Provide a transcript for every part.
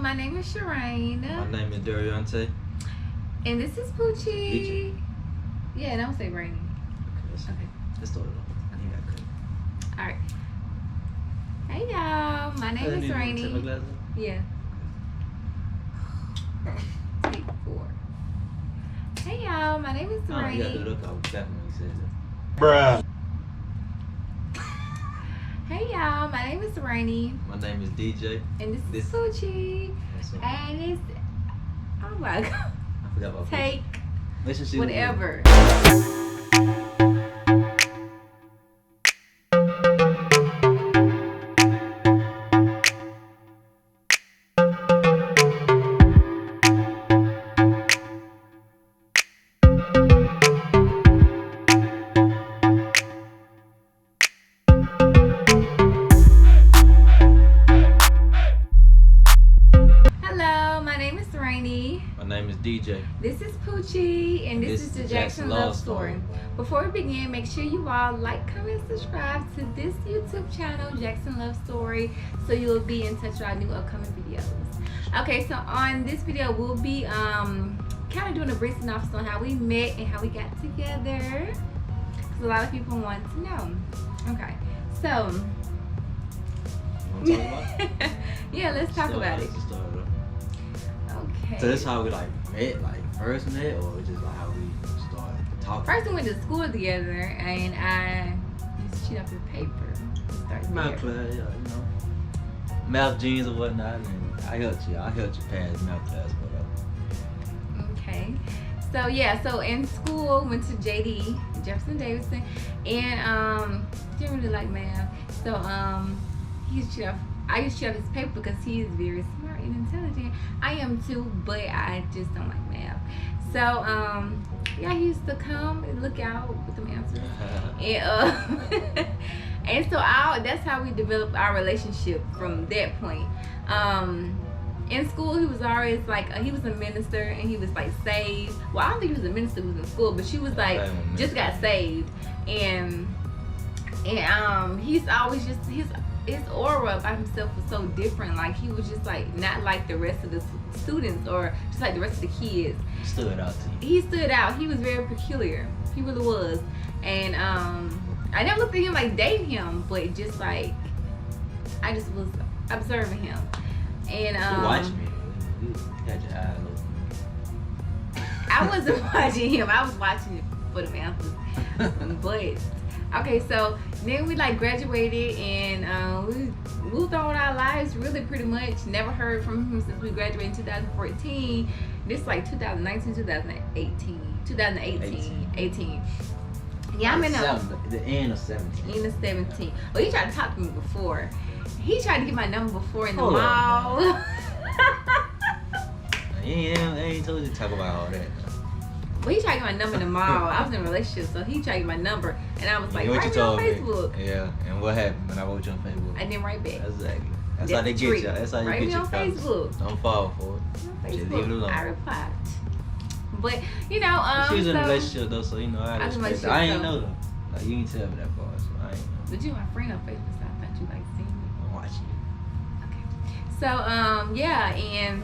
my name is Shireen. My name is Dariante. And this is Poochie. Yeah, don't say Rainy. Okay. Let's start it off. Alright. Hey y'all, my name is Rainy. Yeah. Take 4. Hey y'all, my name is Rainy. Yeah, look, I was definitely when you said that. Bruh. Hey y'all, my name is Rainy. My name is DJ. And this is Poochie. And it's, oh my god. I forgot about Take Poochie. whatever. My name is DJ. This is Poochie, and this is the Jackson Love Story. Before we begin, make sure you all like, comment, subscribe to this YouTube channel, Jackson Love Story, so you'll be in touch with our new upcoming videos. Okay, so on this video, we'll be kind of doing a brief synopsis on how we met and how we got together, because a lot of people want to know. Okay, so You want to talk about it? yeah, let's talk about it. Okay. So that's how we like met, like first met, or just like how we started talking? First we went to school together, and I used to cheat off your paper. Math class, yeah, you know, math jeans or whatnot, and I helped you pass math class, whatever. Okay. So yeah, so in school went to JD, Jefferson Davidson, and didn't really like math. So he used to cheat off. I used to cheat off his paper because he is very smart and intelligent. I am too, but I just don't like math. So yeah, he used to come and look out with them answers, and and so that's how we developed our relationship from that point. In school, he was always like he was a minister, and he was like saved. Well, I don't think he was a minister who was in school, but she was like just got saved, and he's always just his aura about himself was so different. Like he was just like not like the rest of the students or just like the rest of the kids. Stood out to you. He stood out. He was very peculiar. He really was. And I never looked at him like dating him, but just like I just was observing him. And you watched me. You had your eyes open. I wasn't watching him. I was watching it for the answers. But okay, so then we like graduated, and we moved on with our lives really pretty much. Never heard from him since we graduated in 2014. This is like 2019, 2018. Yeah, I'm in the end of 17. End of 17. Well, he tried to talk to me before. He tried to get my number before in the Hold mall. He ain't told you to talk about all that. Well, he tried to get my number in the mall. I was in a relationship, so he tried to get my number, and I was like, write me on Facebook. Yeah, and what happened when I wrote you on Facebook? I didn't write back. Exactly. That's how they get you. That's how you write get me your on Facebook. Don't fall for it. Just leave it alone. I replied. But, you know, she was in a relationship though, so you know, I ain't know though. Like, you ain't tell me that part, so I ain't know. But you my friend on Facebook, so I thought you like seeing me. I'm watching you. Okay. So, yeah, and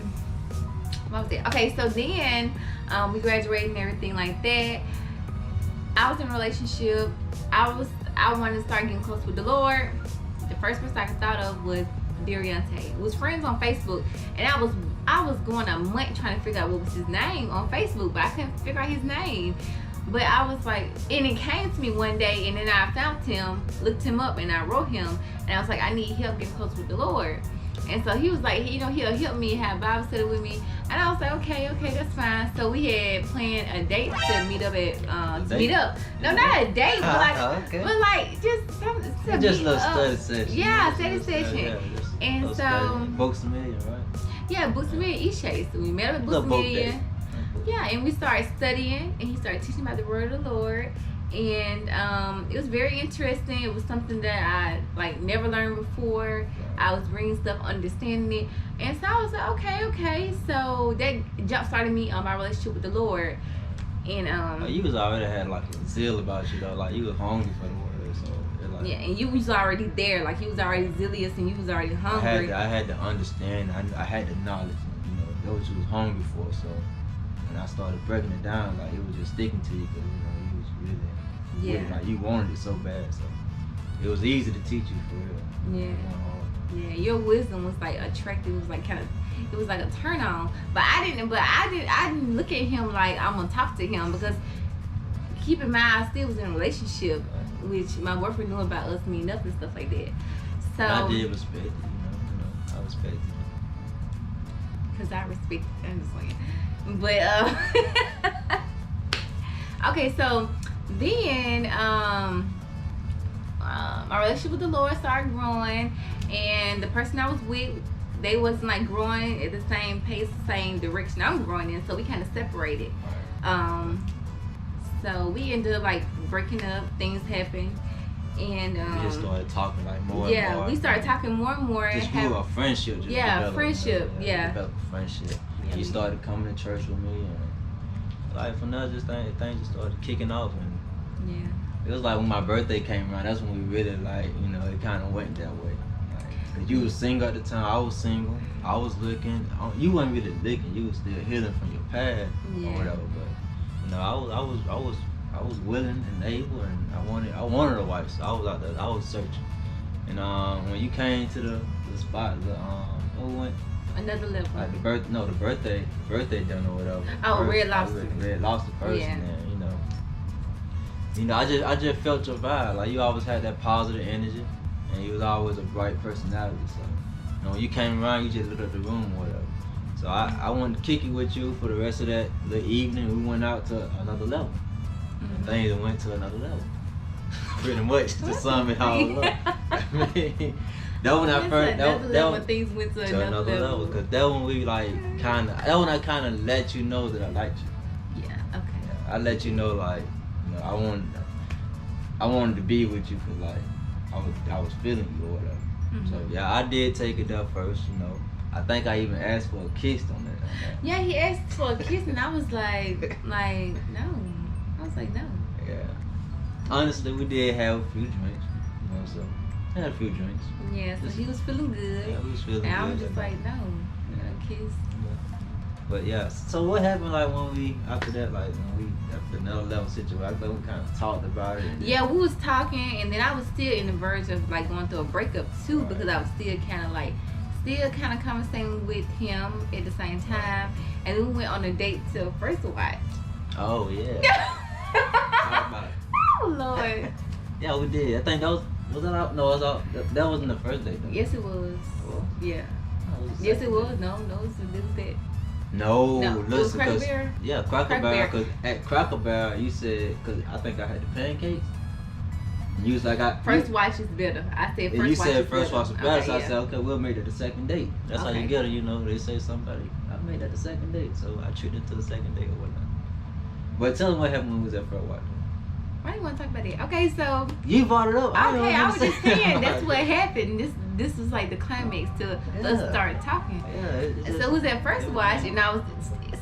what was it? Okay, so then we graduated and everything like that. I was in a relationship. I wanted to start getting close with the Lord. The first person I could thought of was Dariante. We was friends on Facebook, and I was going a month trying to figure out what was his name on Facebook, but I couldn't figure out his name. But I was like, and it came to me one day, and then I found him, looked him up, and I wrote him, and I was like, I need help getting close with the Lord. And so he was like, you know, he'll help me, have Bible study with me. And I was like, okay, that's fine. So we had planned a date to meet up at, No, not a date, but like, okay. but like just something to just meet a little up. study session. Yeah, study session. Yeah, and so, Books a Million, right? Yeah, Books a Million, East Chase. So we met up at Books a Million. Yeah, and we started studying, and he started teaching about the Word of the Lord. And it was very interesting. It was something that I like never learned before. I was reading stuff, understanding it, and so I was like, okay. So that jump started me on my relationship with the Lord. And you was already had like a zeal about you though, like you was hungry for the Word, so it Yeah, and you was already there. Like, you was already zealous and you was already hungry. I had to understand. I had the knowledge. You know, that what you was hungry for. So when I started breaking it down, like it was just sticking to you because you know you was really, like you wanted it so bad. So it was easy to teach you for real. Yeah. Yeah, your wisdom was like attractive. It was like it was like a turn on. But I didn't look at him like I'm gonna talk to him, because keep in mind I still was in a relationship, which my boyfriend knew about us meeting up and stuff like that. So I did respect it, you know, I respected it. Cause I respect. I'm just saying. But okay, so then my relationship with the Lord started growing, and the person I was with, they wasn't like growing at the same pace, same direction I'm growing in, so we kind of separated. So we ended up like breaking up. Things happened, and we just started talking like more. Yeah, and more. We started talking more and more. Just grew a friendship. Just developed, friendship. Developed a friendship. Yeah, You started coming to church with me, and like from there, things just started kicking off, and yeah. It was like when my birthday came around. That's when we really like, you know, it kind of went that way. Like, 'cause you was single at the time. I was single. I was looking. You wasn't really looking. You was still healing from your past or whatever. But you know, I was willing and able, and I wanted a wife. So I was out there. I was searching. And when you came to the spot, we went. Another level. Like the birthday dinner or whatever. Oh, Red Lobster. Red Lobster person. Yeah. And, you know, I just felt your vibe. Like you always had that positive energy, and you was always a bright personality. So, you know, when you came around, you just lit up the room or whatever. So I wanted to kick it with you for the rest of that little evening. We went out to another level. And things went to another level. Pretty much to sum it all up. I mean, that when I first that when things went to another level. Cause that when we like that when I kind of let you know that I liked you. Yeah. Okay. Yeah, I let you know like, you know, I wanted to be with you for like I was feeling you or whatever. So yeah, I did take it up first. You know, I think I even asked for a kiss on that. Yeah, he asked for a kiss, and I was like no. I was like no. Yeah. Honestly, we did have a few drinks. You know, so. I had a few drinks. Yeah, so he was feeling good. Yeah, we was feeling and good. I was just like, no, kiss. Yeah. But yeah, so what happened like when we, after that, like when we, after another level situation, I think we kind of talked about it. Yeah, we was talking, and then I was still in the verge of like going through a breakup too, right. Because I was still kind of conversating with him at the same time. And then we went on a date to First Watch. Oh, yeah. How about it? Oh, Lord. Yeah, we did. I think that was that out? No, it was out. That wasn't the first date, though. Yes, it was. Well, yeah. Yes, it was. No, it was that. No, listen, Cracker Barrel? Yeah, Cracker Barrel. Because at Cracker Barrel, you said, because I think I had the pancakes. And you was like, First Watch is better. I said First Watch is better. You said First Watch is better, okay, so I said, okay, we'll make it the second date. That's okay. how you get it, you know. They say somebody, I made that the second date, so I treated it to the second date or whatnot. But tell them what happened when we was at First Watch. Why do you want to talk about it? Okay, so you brought it up. Okay, I was just saying that's what happened. This was like the climax to us start talking. Yeah. So it was at First Watch, and I was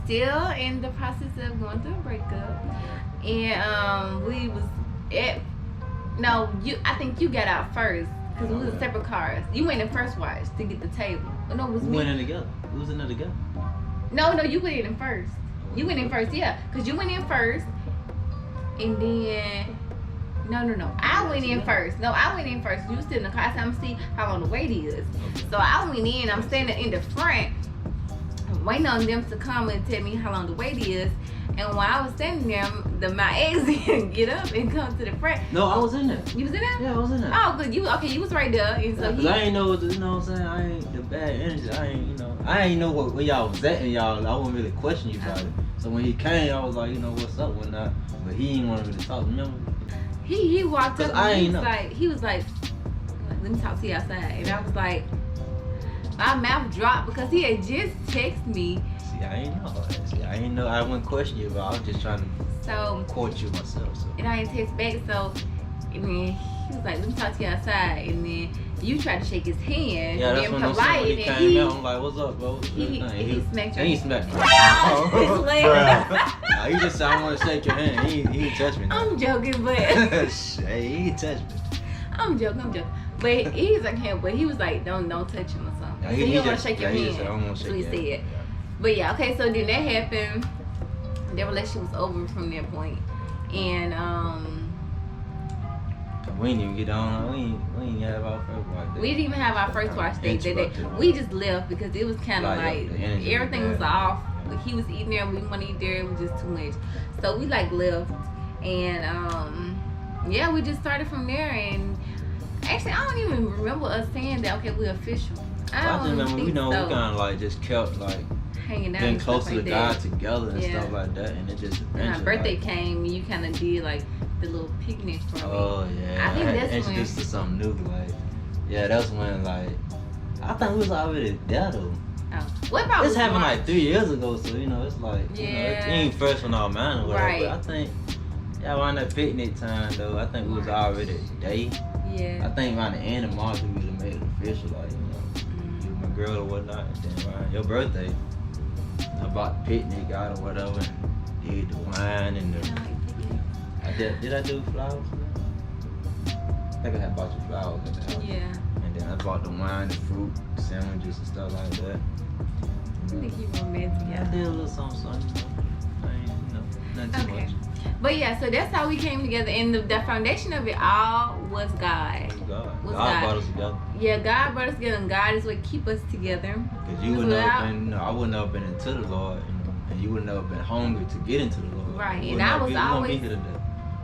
still in the process of going through a breakup, and we was at. No, I think you got out first because we was in separate cars. You went in First Watch to get the table. No, it was me. We went in together. We was in there together. No, you went in first. You went in first, yeah, because you went in first. And then, no. I went in first. No, I went in first. You was still in the car. I said, I'm see how long the wait is. So I went in. I'm standing in the front, waiting on them to come and tell me how long the wait is. And while I was standing there, my ex didn't get up and come to the front. No, I was in there. You was in there? Yeah, I was in there. Oh, good. You was right there. And so Cause I ain't know, you know what I'm saying? I ain't the bad energy. I ain't know where y'all was at, and y'all, I wouldn't really question you about it. So when he came, I was like, you know, what's up, whatnot. But he didn't want to really talk. Remember? He walked up. And he was like, let me talk to you outside. And I was like, my mouth dropped because he had just texted me. See, I ain't know. I wouldn't question you, but I was just trying to court you myself. So. And I didn't text back, so and then he was like, let me talk to you outside. And then you tried to shake his hand. Yeah, that's when he came out. I'm like, what's up, bro? He smacked your hand. He smacked me. His leg. Nah, he just said, I want to shake your hand. He didn't touch me. I'm joking, but he didn't touch me. I'm joking. But he's like him, but he was like, don't touch him or something. Yeah, he didn't want to shake your he hand. just said, I don't want to That's shake what he your said. hand. But yeah, okay, so then that happened. Their relationship was over from that point. And We didn't even get on. We didn't have our first watch date. we didn't even have our first watch date that day. We just left because it was kind of like the energy everything was was bad. off. Like, he was eating there, we didn't want to eat there. It was just too much. So we like left, and yeah, we just started from there. And actually, I don't even remember us saying that. Okay, we're official. I I just don't remember, think we so. kind of like just kept like Hanging out, getting and stuff closer like to that. God together and Yeah. stuff like that, and it just When my eventually, birthday like, came, and you kind of did like the little picnic for me. Oh yeah, I think that's introduced to something new. Like, yeah, that's when like I think we was already there though. Oh. What about This happened March? like 3 years ago, so you know it's like you know, Yeah. it ain't fresh on our mind or whatever. Right. But I think around that picnic time though, I think we was March. already dating. Yeah. I think around the end of March we really made it official, like you know, you my girl or whatnot. And then around your birthday, I bought the picnic out or whatever, and did the wine and the. Did I do flowers? I think I had bought you flowers at the house. Yeah. And then I bought the wine, the fruit, sandwiches and stuff like that. I think you romantic. Yeah, I did a little something. I ain't, you know, nothing too Okay. much. But yeah, so that's how we came together, and the foundation of it all was God. It was God. Was God God. brought us together. Yeah, God brought us together, and God is what keep us together. Because you would never been, you know, I would never been into the Lord, you know, and you would never been hungry to get into the Lord. Right, You and would I not was be, you wouldn't always be here today.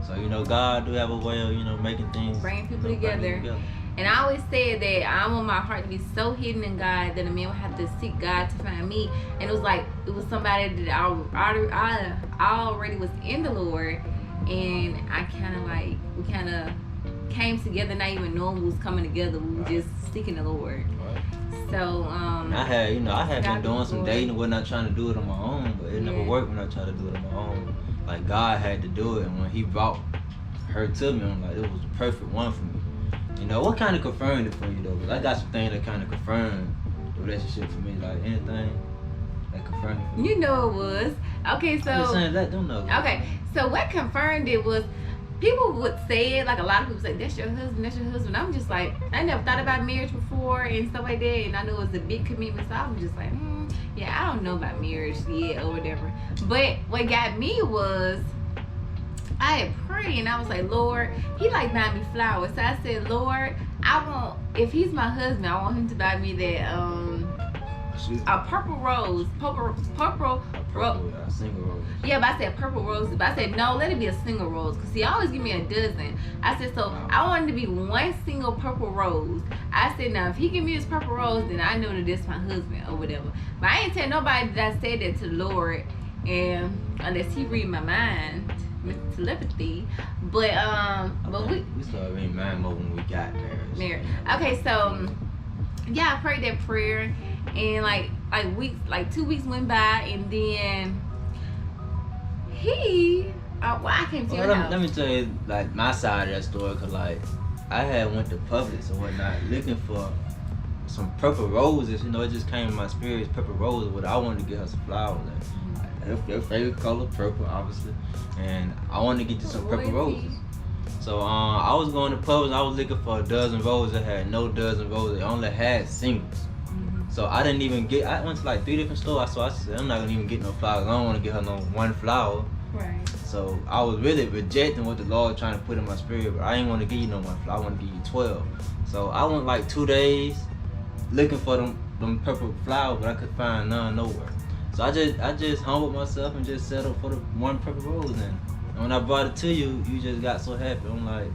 So you know, God do have a way of you know making things bringing people you know, bring together. you together. And I always said that I want my heart to be so hidden in God that a man would have to seek God to find me. And it was like it was somebody that I already was in the Lord, and I kind of like we kind of came together, not even knowing we was coming together. We were just seeking the Lord. Right. So And I had God been doing be some glory. dating and whatnot, trying to do it on my own, but it never Yeah. worked when I tried to do it on my own. Like God had to do it, and when He brought her to me, I'm like, it was the perfect one for me. You know, what kind of confirmed it for you though? 'Cause I got some things that kind of confirmed the relationship for me, like anything that confirmed it for me. you know it was okay. I'm just So saying, let them know. okay, so what confirmed it was people would say it, like a lot of people say, that's your husband. I'm just like, I never thought about marriage before and stuff like that, and I know it's a big commitment, so I'm just like, yeah, I don't know about marriage yet or whatever. But what got me was I had prayed and I was like, Lord, he like buying me flowers. So I said, Lord, if he's my husband, I want him to buy me that a purple rose. Purple A single rose. Yeah, but I said purple roses. But I said, no, let it be a single rose. Because he always give me a dozen. I said, so I want it to be one single purple rose. I said, now, if he give me this purple rose, then I know that this my husband or whatever. But I ain't tell nobody that I said that to the Lord. And unless he read my mind, Mr. Telepathy. But We started reading mind mode when we got married. Okay, so, yeah, I prayed that prayer. And like weeks, like 2 weeks went by, and then I came to your house. Let me tell you like my side of that story, cause like I had went to Publix and whatnot looking for some purple roses. You know, it just came in my spirit, purple roses. What I wanted to get her some flowers. Her favorite color, purple, obviously, and I wanted to get you some purple roses. So I was going to Publix. I was looking for a dozen roses. That had no dozen roses. They only had singles. So I didn't even get. I went to like 3 different stores. So I said, I'm not gonna even get no flowers. I don't want to get her no one flower. Right. So I was really rejecting what the Lord was trying to put in my spirit. But I didn't want to give you no one flower. I want to give you 12. So I went like 2 days looking for them purple flowers, but I could find none nowhere. So I just humbled myself and just settled for the one purple rose. And when I brought it to you, you just got so happy. I'm like.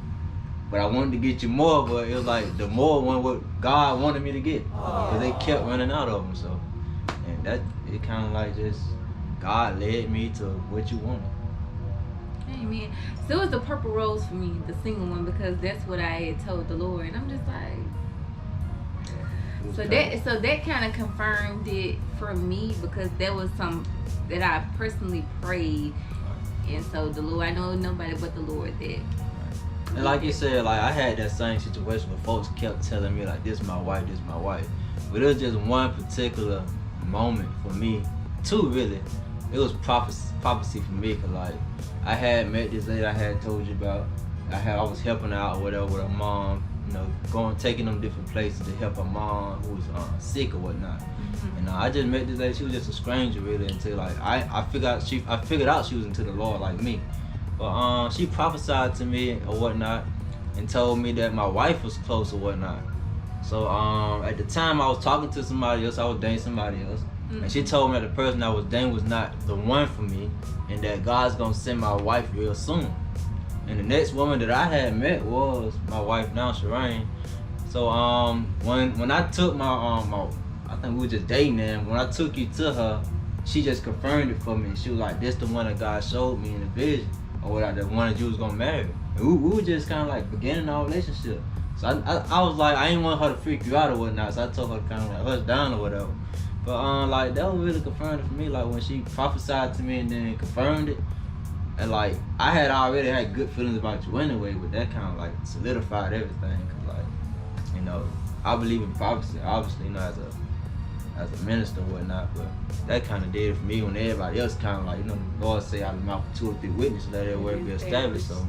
But I wanted to get you more, but it was like the more one what God wanted me to get. Because they kept running out of them, so. And that, it kind of like just, God led me to what you wanted. Amen. So it was the purple rose for me, the single one, because that's what I had told the Lord. And I'm just like, so that kind of confirmed it for me, because there was some that I personally prayed. And so the Lord, I know nobody but the Lord that. And like you said, like I had that same situation where folks kept telling me like, this is my wife, this is my wife. But it was just one particular moment for me, 2 really. It was prophecy for me, cause like I had met this lady I had told you about. I was helping her out or whatever with her mom you know, taking them different places to help her mom who was sick or whatnot. And I just met this lady. She was just a stranger really until like I figured out she was into the Lord like me. But she prophesied to me or whatnot and told me that my wife was close or whatnot. So at the time I was talking to somebody else, I was dating somebody else, and she told me that the person I was dating was not the one for me, and that God's gonna send my wife real soon. And the next woman that I had met was my wife now, Shireen. So when I took my I think we were just dating then. When I took you to her, she just confirmed it for me. She was like, "This the one that God showed me in the vision, or what the one that you was gonna marry." And we were just kind of like beginning our relationship. So I was like, I didn't want her to freak you out or whatnot. So I told her to kind of like hush down or whatever. But like that was really confirmed for me. Like when she prophesied to me and then confirmed it, and like I had already had good feelings about you anyway. But that kind of like solidified everything. Cause like, you know, I believe in prophecy, obviously, you know, as a minister and whatnot, but that kind of did it for me when everybody else kind of like, you know, the Lord say out of the mouth of 2 or 3 witnesses, let every word be established. So,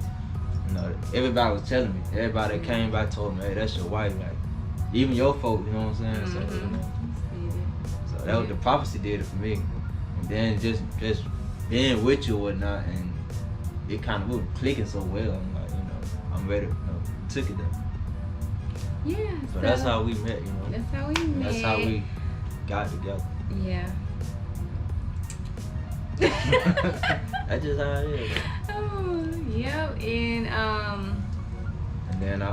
you know, everybody was telling me, everybody that came by told me, hey, that's your wife, like, even your folk, you know what I'm saying? So, you know, so that was the prophecy did it for me. And then just being with you or whatnot, and it kind of was clicking so well. I'm like, you know, I'm ready, you know, took it there. Yeah. So that's how we met, you know. That's how we met. That's how we got together. Yeah. That's just how it is. Oh, yep. And then I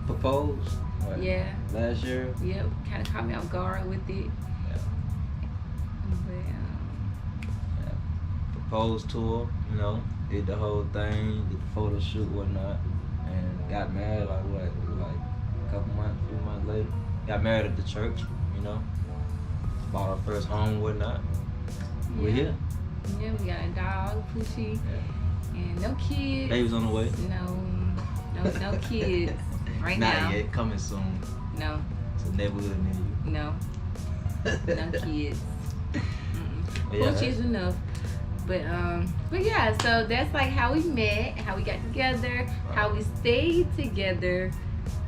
proposed. What, yeah. Last year. Yep. Kind of caught me off guard with it. Yeah. But yeah. Proposed to her, you know, did the whole thing, did the photo shoot, whatnot, and got married like what? Like a few months later. Got married at the church, you know. Bought our first home, whatnot. yeah. We're here. Yeah, we got a dog, Poochie, and no kids. Baby's on the way. No kids right Not now. Not yet, coming soon. No. To a neighborhood near you. No. No kids. Yeah, Poochie's enough. But yeah, so that's like how we met, how we got together, how we stayed together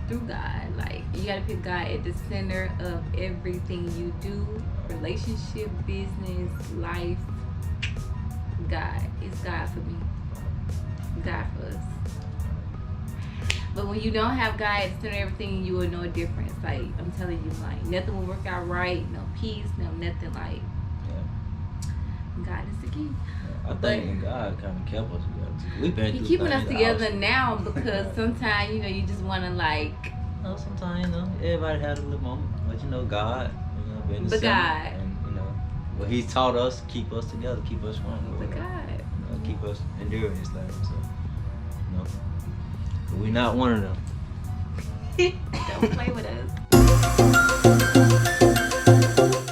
through God. Like, you gotta put God at the center of everything you do, relationship, business, life. God. It's God for me. God for us. But when you don't have God at the center of everything, you will know a difference. Like, I'm telling you, like, nothing will work out right, no peace, no nothing. Like, God is the key. I think God kind of kept us together. We've been through keeping us things together now because sometimes, you know, you just want to like. No, sometimes, you know, everybody had a little moment, but you know, God, you know, been the But center, God. and you know, what He's taught us, keep us together, keep us strong. But God. You know, keep us enduring this thing. So, you know, but we not one of them. Don't play with us.